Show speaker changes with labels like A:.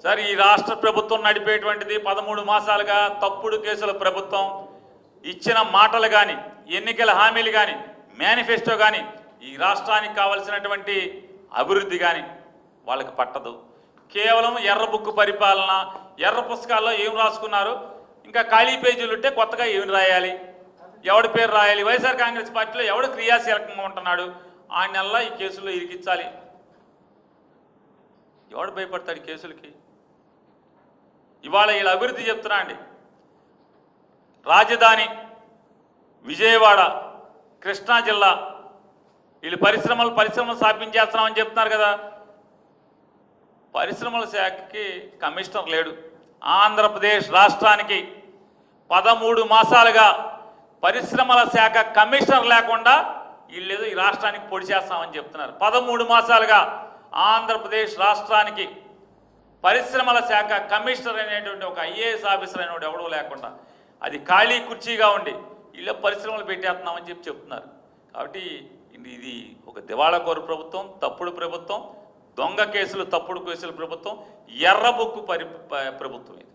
A: Sir ఈ రాష్ట్ర ప్రభుత్వం నడిపేటువంటిది 13 మాసాలుగా తప్పుడు కేసుల ప్రభుత్వం. ఇచ్చిన మాటలు కానీ, ఎన్నికల హామీలు కానీ, మేనిఫెస్టో కానీ, ఈ రాష్ట్రానికి కావలసినటువంటి అభివృద్ధి కానీ వాళ్ళకి పట్టదు. కేవలం ఎర్ర బుక్కు పరిపాలన, ఎర్ర పుస్తకాల్లో ఏం రాసుకున్నారు, ఇంకా ఖాళీ పేజీలు ఉంటే కొత్తగా ఏమి రాయాలి, ఎవడి పేరు రాయాలి, వైఎస్ఆర్ కాంగ్రెస్ పార్టీలో ఎవడు క్రియాశీలకంగా ఉంటున్నాడు ఆ నెలలో ఈ కేసుల్లో ఇరికించాలి. ఎవడు భయపడతాడు కేసులకి? ఇవాళ వీళ్ళ అభివృద్ధి చెప్తున్నా అండి. రాజధాని విజయవాడ, కృష్ణా జిల్లా, వీళ్ళు పరిశ్రమలు స్థాపించేస్తున్నామని చెప్తున్నారు కదా. పరిశ్రమల శాఖకి కమిషనర్ లేడు. ఆంధ్రప్రదేశ్ రాష్ట్రానికి 13 మాసాలుగా పరిశ్రమల శాఖ కమిషనర్ లేకుండా వీళ్ళేదో ఈ రాష్ట్రానికి పొడి చేస్తామని చెప్తున్నారు. 13 మాసాలుగా ఆంధ్రప్రదేశ్ రాష్ట్రానికి పరిశ్రమల శాఖ కమిషనర్ అనేటువంటి ఒక ఐఏఎస్ ఆఫీసర్ అనేవాడు ఎవడో లేకుండా, అది ఖాళీ కుర్చీగా ఉండి వీళ్ళ పరిశ్రమలు పెట్టేస్తున్నామని చెప్తున్నారు. కాబట్టి ఇది ఒక దివాళాకోరు ప్రభుత్వం, తప్పుడు ప్రభుత్వం, దొంగ కేసులు, తప్పుడు కేసుల ప్రభుత్వం, ఎర్ర బుక్కు ప్రభుత్వం ఇది.